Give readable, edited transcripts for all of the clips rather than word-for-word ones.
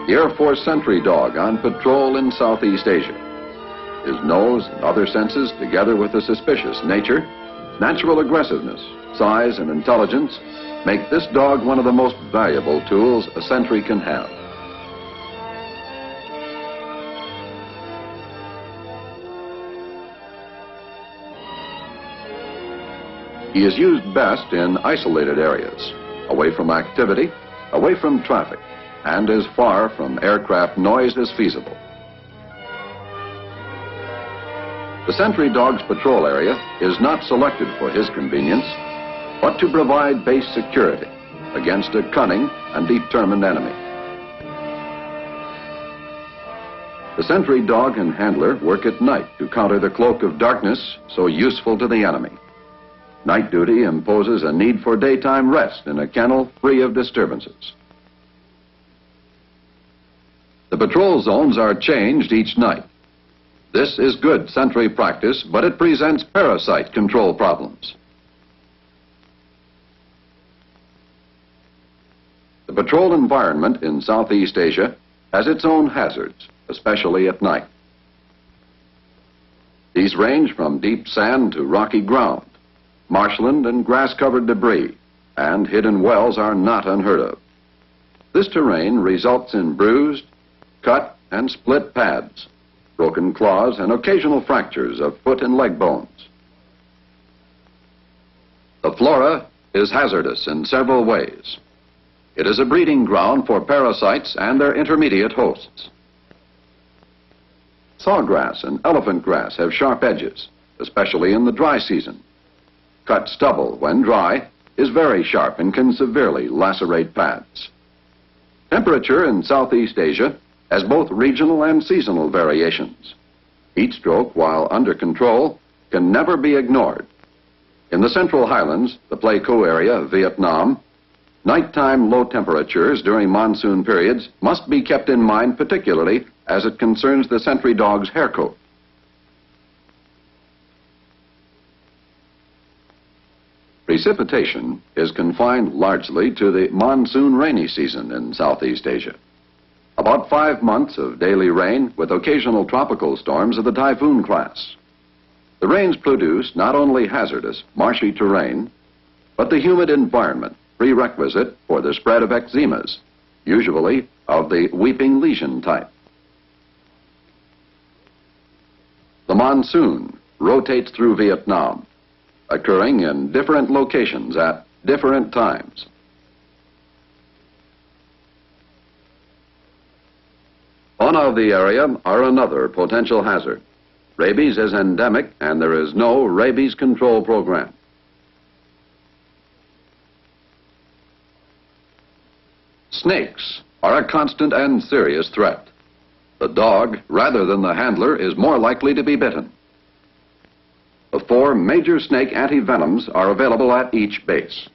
the Air Force sentry dog on patrol in Southeast Asia. His nose and other senses, together with a suspicious nature, natural aggressiveness, size, and intelligence, make this dog one of the most valuable tools a sentry can have. He is used best in isolated areas, away from activity, away from traffic, and as far from aircraft noise as feasible. The sentry dog's patrol area is not selected for his convenience, but to provide base security against a cunning and determined enemy. The sentry dog and handler work at night to counter the cloak of darkness so useful to the enemy. Night duty imposes a need for daytime rest in a kennel free of disturbances. The patrol zones are changed each night. This is good sentry practice, but it presents parasite control problems. The patrol environment in Southeast Asia has its own hazards, especially at night. These range from deep sand to rocky ground. Marshland and grass-covered debris and hidden wells are not unheard of. This terrain results in bruised, cut, and split pads, broken claws, and occasional fractures of foot and leg bones. The flora is hazardous in several ways. It is a breeding ground for parasites and their intermediate hosts. Sawgrass and elephant grass have sharp edges, especially in the dry season. Cut stubble, when dry, is very sharp and can severely lacerate pads. Temperature in Southeast Asia has both regional and seasonal variations. Heat stroke, while under control, can never be ignored. In the Central Highlands, the Pleiku area of Vietnam, nighttime low temperatures during monsoon periods must be kept in mind, particularly as it concerns the sentry dog's hair coat. Precipitation is confined largely to the monsoon rainy season in Southeast Asia. About 5 months of daily rain with occasional tropical storms of the typhoon class. The rains produce not only hazardous, marshy terrain, but the humid environment prerequisite for the spread of eczemas, usually of the weeping lesion type. The monsoon rotates through Vietnam, occurring in different locations at different times. Fauna of the area are another potential hazard. Rabies is endemic and there is no rabies control program. Snakes are a constant and serious threat. The dog, rather than the handler, is more likely to be bitten. The 4 major snake antivenoms are available at each base.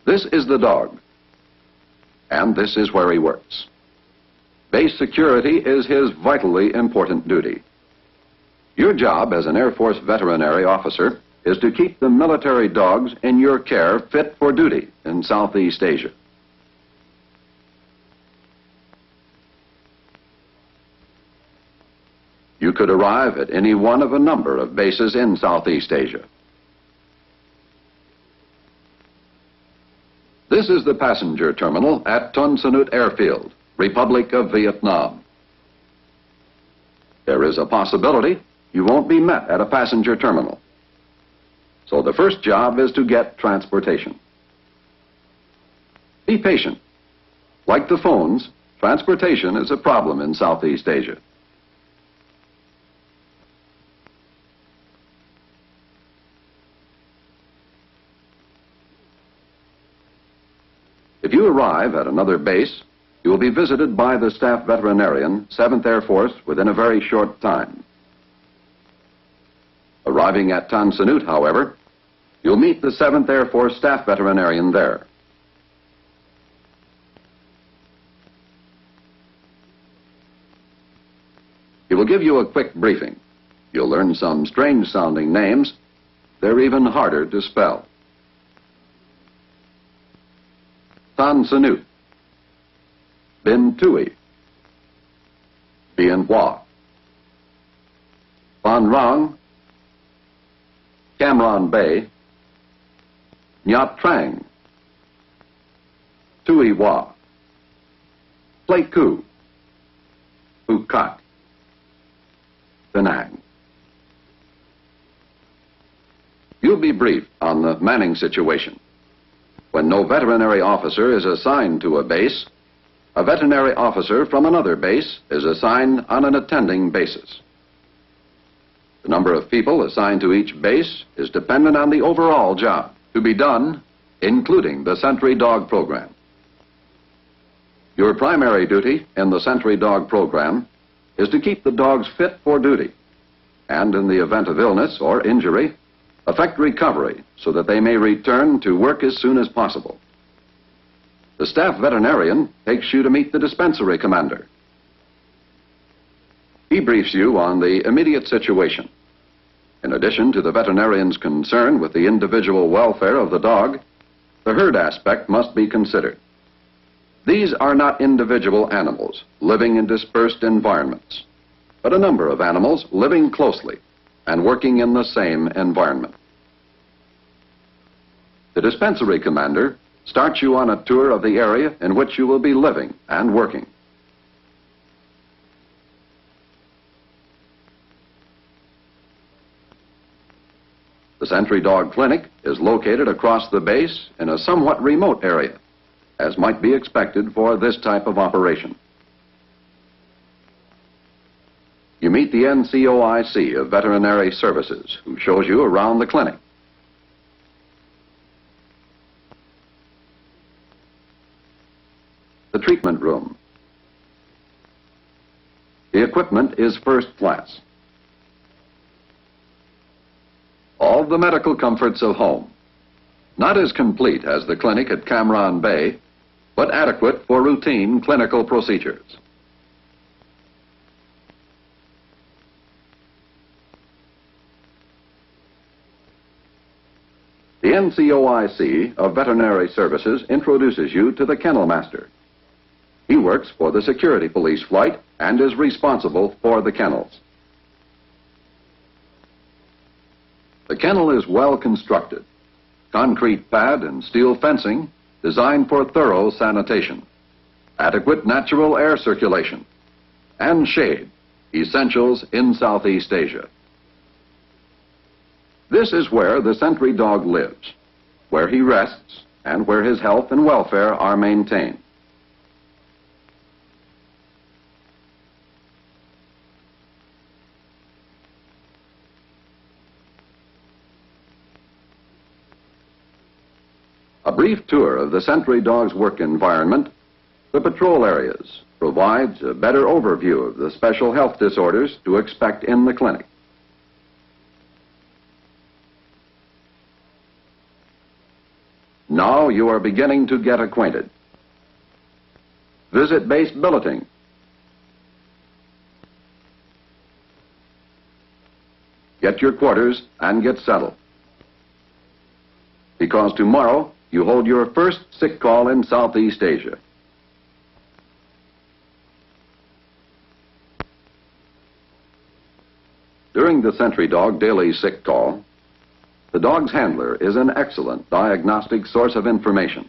This is the dog, and this is where he works. Base security is his vitally important duty. Your job as an Air Force veterinary officer is to keep the military dogs in your care fit for duty in Southeast Asia. You could arrive at any one of a number of bases in Southeast Asia. This is the passenger terminal at Ton Sanut Airfield, Republic of Vietnam. There is a possibility you won't be met at a passenger terminal. So the first job is to get transportation. Be patient. Like the phones, transportation is a problem in Southeast Asia. If you arrive at another base, you will be visited by the staff veterinarian, 7th Air Force, within a very short time. Arriving at Tan Sanut, however, you'll meet the 7th Air Force staff veterinarian there. He will give you a quick briefing. You'll learn some strange-sounding names. They're even harder to spell. Tan Sanut. Bin Tui, Bien Hoa, Phan Rang, Cam Bay, Nha Trang, Tui Hoa, Pleiku, Phuket, Da Nang. You'll be briefed on the manning situation. When no veterinary officer is assigned to a base, a veterinary officer from another base is assigned on an attending basis. The number of people assigned to each base is dependent on the overall job to be done, including the sentry dog program. Your primary duty in the sentry dog program is to keep the dogs fit for duty, and in the event of illness or injury, effect recovery so that they may return to work as soon as possible. The staff veterinarian takes you to meet the dispensary commander. He briefs you on the immediate situation. In addition to the veterinarian's concern with the individual welfare of the dog, the herd aspect must be considered. These are not individual animals living in dispersed environments, but a number of animals living closely and working in the same environment. The dispensary commander starts you on a tour of the area in which you will be living and working. The sentry dog clinic is located across the base in a somewhat remote area, as might be expected for this type of operation. You meet the NCOIC of Veterinary Services, who shows you around the clinic. The treatment room. The equipment is first class. All the medical comforts of home. Not as complete as the clinic at Cam Bay, but adequate for routine clinical procedures. The NCOIC of Veterinary Services introduces you to the kennel master. He works for the security police flight and is responsible for the kennels. The kennel is well constructed. Concrete pad and steel fencing designed for thorough sanitation, adequate natural air circulation, and shade, essentials in Southeast Asia. This is where the sentry dog lives, where he rests, and where his health and welfare are maintained. A brief tour of the sentry dog's work environment, the patrol areas, provides a better overview of the special health disorders to expect in the clinic. Now you are beginning to get acquainted. Visit base billeting. Get your quarters and get settled. Because tomorrow you hold your first sick call in Southeast Asia. During the sentry dog daily sick call, the dog's handler is an excellent diagnostic source of information.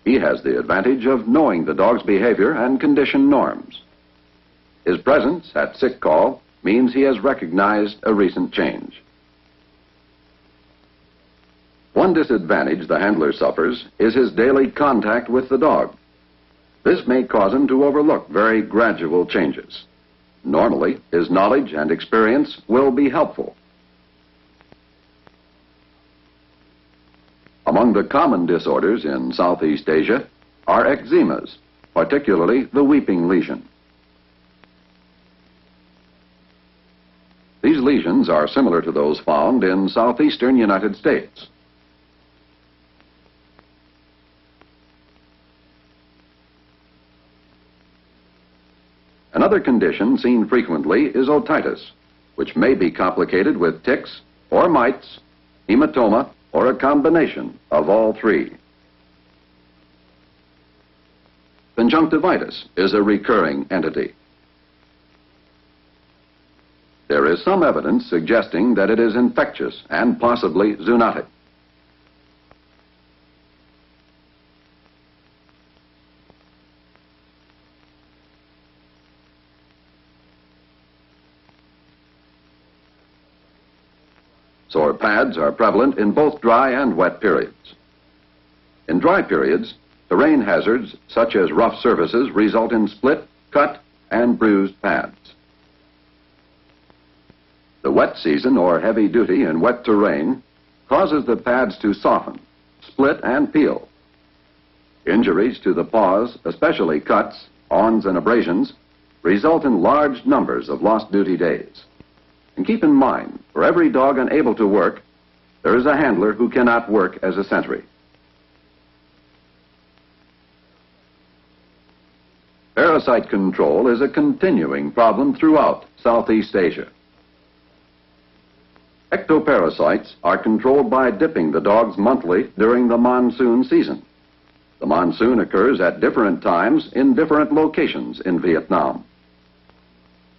He has the advantage of knowing the dog's behavior and condition norms. His presence at sick call means he has recognized a recent change. One disadvantage the handler suffers is his daily contact with the dog. This may cause him to overlook very gradual changes. Normally, his knowledge and experience will be helpful. Among the common disorders in Southeast Asia are eczemas, particularly the weeping lesion. These lesions are similar to those found in southeastern United States. Another condition seen frequently is otitis, which may be complicated with ticks or mites, hematoma, or a combination of all three. The Conjunctivitis is a recurring entity. There is some evidence suggesting that it is infectious and possibly zoonotic. Sore pads are prevalent in both dry and wet periods. In dry periods, terrain hazards such as rough surfaces result in split, cut, and bruised pads. The wet season or heavy duty in wet terrain causes the pads to soften, split, and peel. Injuries to the paws, especially cuts, horns, and abrasions, result in large numbers of lost duty days. And keep in mind, for every dog unable to work, there is a handler who cannot work as a sentry. Parasite control is a continuing problem throughout Southeast Asia. Ectoparasites are controlled by dipping the dogs monthly during the monsoon season. The monsoon occurs at different times in different locations in Vietnam.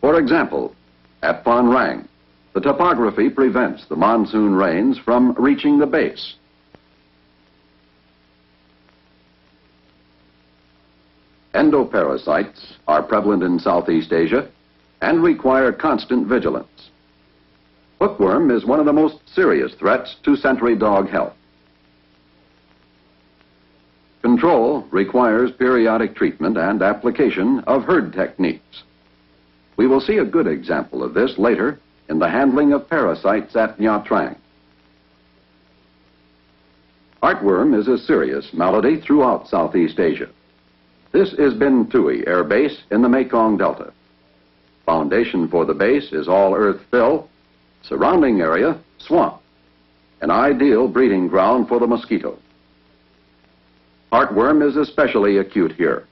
For example, at Phan Rang, the topography prevents the monsoon rains from reaching the base. Endoparasites are prevalent in Southeast Asia and require constant vigilance. Hookworm is one of the most serious threats to sentry dog health. Control requires periodic treatment and application of herd techniques. We will see a good example of this later in the handling of parasites at Nha Trang. Heartworm is a serious malady throughout Southeast Asia. This is Binh Tui Air Base in the Mekong Delta. Foundation for the base is all earth fill, surrounding area swamp, an ideal breeding ground for the mosquito. Heartworm is especially acute here.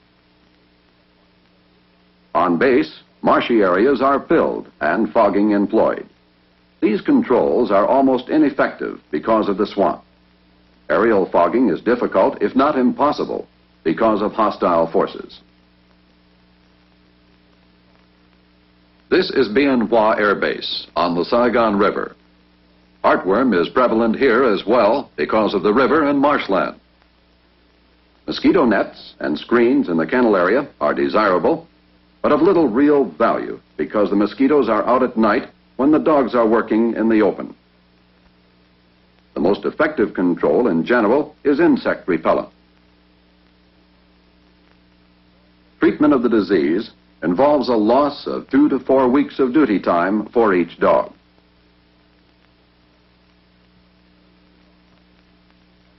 On base, marshy areas are filled and fogging employed. These controls are almost ineffective because of the swamp. Aerial fogging is difficult, if not impossible, because of hostile forces. This is Bien Hoa Air Base on the Saigon River. Heartworm is prevalent here as well because of the river and marshland. Mosquito nets and screens in the kennel area are desirable, but of little real value because the mosquitoes are out at night when the dogs are working in the open. The most effective control in general is insect repellent. Treatment of the disease involves a loss of 2 to 4 weeks of duty time for each dog.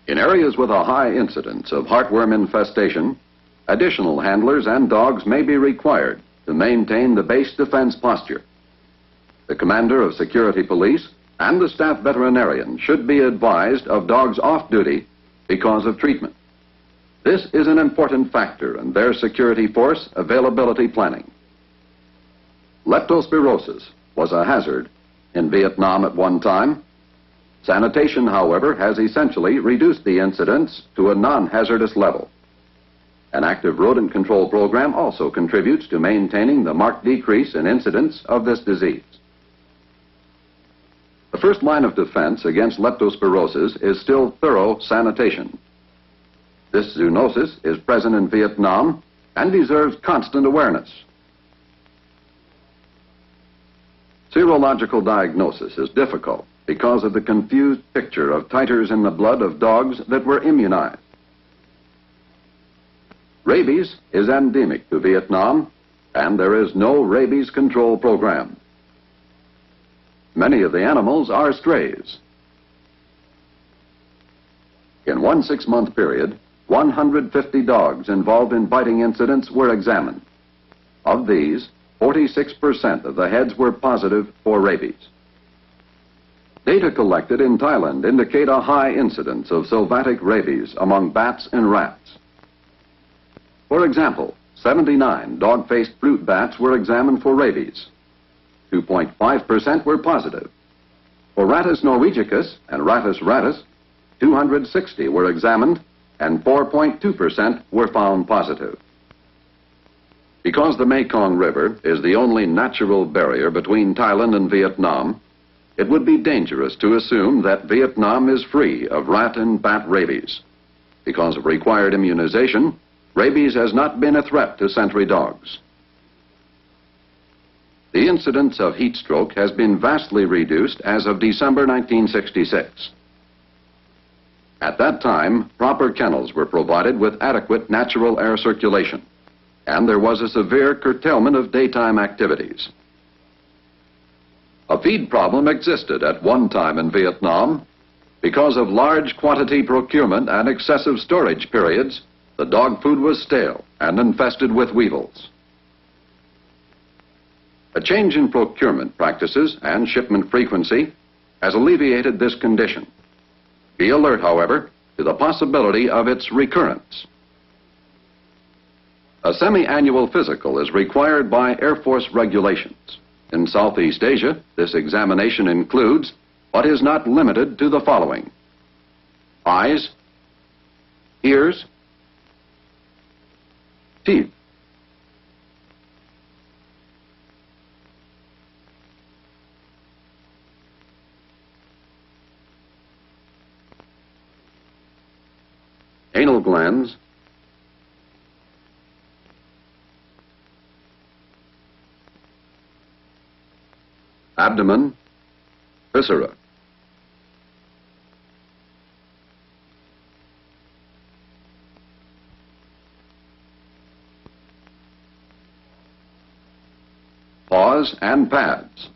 In areas with a high incidence of heartworm infestation, additional handlers and dogs may be required to maintain the base defense posture. The commander of security police and the staff veterinarian should be advised of dogs off duty because of treatment. This is an important factor in their security force availability planning. Leptospirosis was a hazard in Vietnam at one time. Sanitation, however, has essentially reduced the incidence to a non-hazardous level. An active rodent control program also contributes to maintaining the marked decrease in incidence of this disease. The first line of defense against leptospirosis is still thorough sanitation. This zoonosis is present in Vietnam and deserves constant awareness. Serological diagnosis is difficult because of the confused picture of titers in the blood of dogs that were immunized. Rabies is endemic to Vietnam, and there is no rabies control program. Many of the animals are strays. In one 6-month period, 150 dogs involved in biting incidents were examined. Of these, 46% of the heads were positive for rabies. Data collected in Thailand indicate a high incidence of sylvatic rabies among bats and rats. For example, 79 dog-faced fruit bats were examined for rabies. 2.5% were positive. For Rattus norvegicus and Rattus rattus, 260 were examined and 4.2% were found positive. Because the Mekong River is the only natural barrier between Thailand and Vietnam, it would be dangerous to assume that Vietnam is free of rat and bat rabies. Because of required immunization, rabies has not been a threat to sentry dogs. The incidence of heat stroke has been vastly reduced as of December 1966. At that time, proper kennels were provided with adequate natural air circulation, and there was a severe curtailment of daytime activities. A feed problem existed at one time in Vietnam. Because of large quantity procurement and excessive storage periods, the dog food was stale and infested with weevils. A change in procurement practices and shipment frequency has alleviated this condition. Be alert, however, to the possibility of its recurrence. A semi-annual physical is required by Air Force regulations. In Southeast Asia, this examination includes, but is not limited to, the following: eyes, ears, teeth, anal glands, abdomen, viscera. Paws and pads.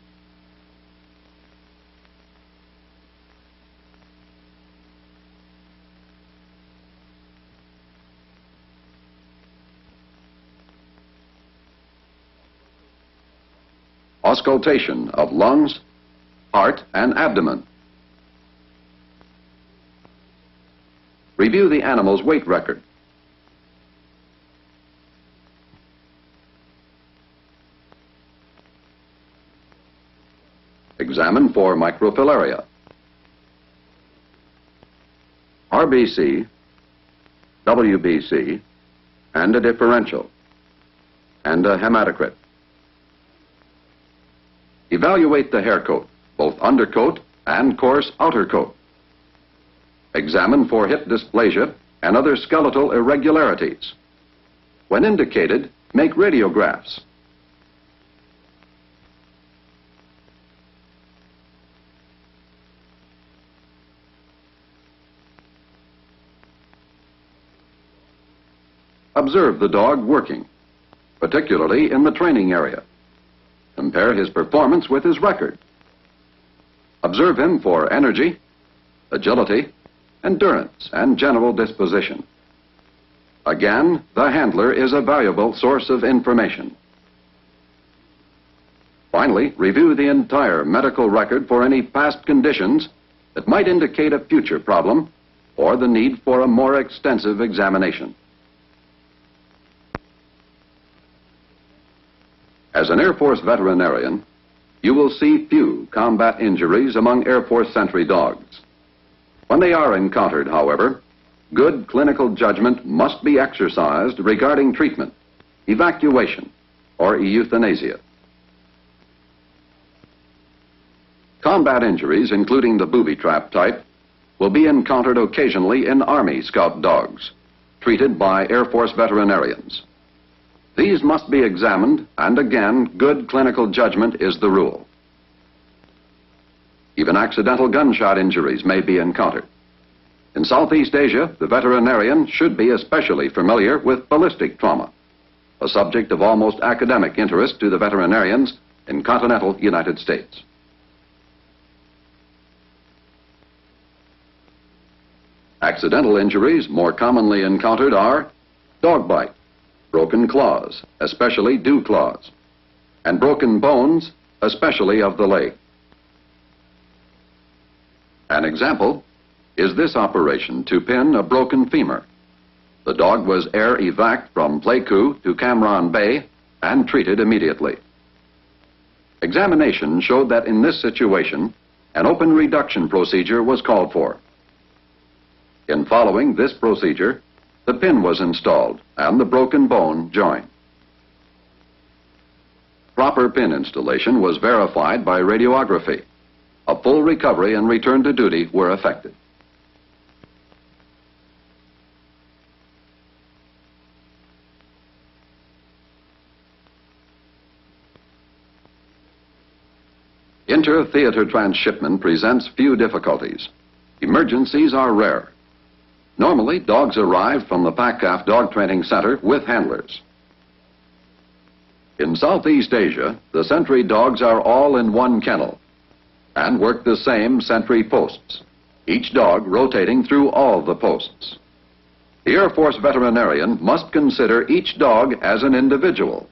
Auscultation of lungs, heart, and abdomen. Review the animal's weight record. Examine for microfilaria, RBC, WBC, and a differential, and a hematocrit. Evaluate the hair coat, both undercoat and coarse outer coat. Examine for hip dysplasia and other skeletal irregularities. When indicated, make radiographs. Observe the dog working, particularly in the training area. Compare his performance with his record. Observe him for energy, agility, endurance, and general disposition. Again, the handler is a valuable source of information. Finally, review the entire medical record for any past conditions that might indicate a future problem or the need for a more extensive examination. As an Air Force veterinarian, you will see few combat injuries among Air Force sentry dogs. When they are encountered, however, good clinical judgment must be exercised regarding treatment, evacuation, or euthanasia. Combat injuries, including the booby trap type, will be encountered occasionally in Army Scout dogs, treated by Air Force veterinarians. These must be examined, and again, good clinical judgment is the rule. Even accidental gunshot injuries may be encountered. In Southeast Asia, the veterinarian should be especially familiar with ballistic trauma, a subject of almost academic interest to the veterinarians in continental United States. Accidental injuries more commonly encountered are dog bite, broken claws, especially dew claws, and broken bones, especially of the leg. An example is this operation to pin a broken femur. The dog was air evac from Pleiku to Cam Ranh Bay and treated immediately. Examination showed that in this situation, an open reduction procedure was called for. In following this procedure, the pin was installed and the broken bone joined. Proper pin installation was verified by radiography. A full recovery and return to duty were effected. Inter-theater transshipment presents few difficulties. Emergencies are rare. Normally, dogs arrive from the PACAF Dog Training Center with handlers. In Southeast Asia, the sentry dogs are all in one kennel and work the same sentry posts, each dog rotating through all the posts. The Air Force veterinarian must consider each dog as an individual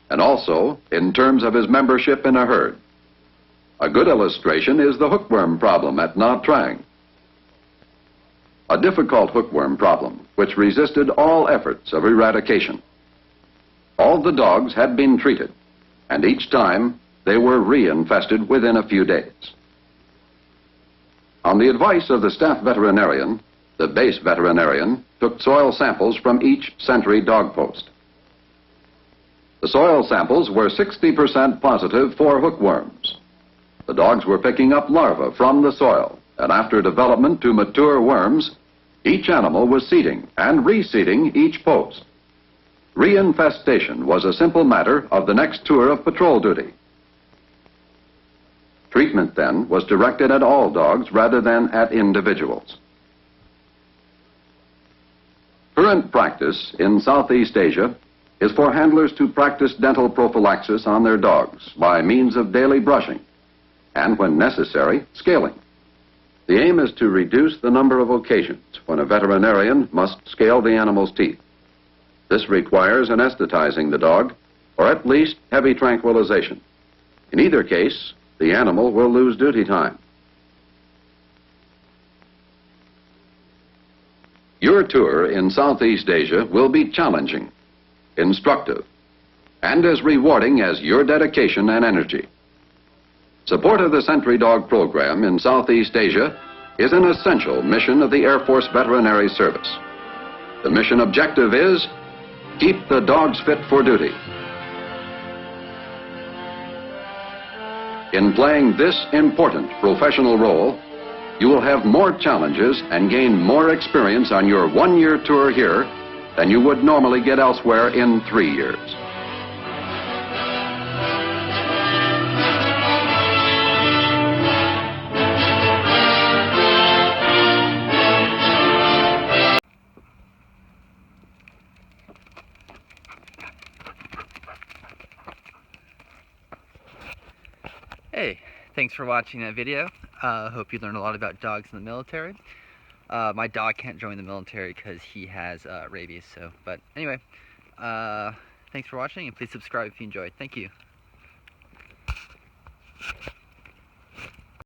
and also in terms of his membership in a herd. A good illustration is the hookworm problem at Nha Trang. A difficult hookworm problem which resisted all efforts of eradication. All the dogs had been treated, and each time they were reinfested within a few days. On the advice of the staff veterinarian, the base veterinarian took soil samples from each sentry dog post. The soil samples were 60% positive for hookworms. The dogs were picking up larvae from the soil, and after development to mature worms, each animal was seeding and reseeding each post. Reinfestation was a simple matter of the next tour of patrol duty. Treatment then was directed at all dogs rather than at individuals. Current practice in Southeast Asia is for handlers to practice dental prophylaxis on their dogs by means of daily brushing and, when necessary, scaling. The aim is to reduce the number of occasions when a veterinarian must scale the animal's teeth. This requires anesthetizing the dog, or at least heavy tranquilization. In either case, the animal will lose duty time. Your tour in Southeast Asia will be challenging, instructive, and as rewarding as your dedication and energy. Support of the Sentry Dog program in Southeast Asia is an essential mission of the Air Force Veterinary Service. The mission objective is keep the dogs fit for duty. In playing this important professional role, you will have more challenges and gain more experience on your one-year tour here than you would normally get elsewhere in 3 years. Hey, thanks for watching that video. Hope you learned a lot about dogs in the military. My dog can't join the military because he has rabies. But anyway, thanks for watching, and please subscribe if you enjoyed. Thank you.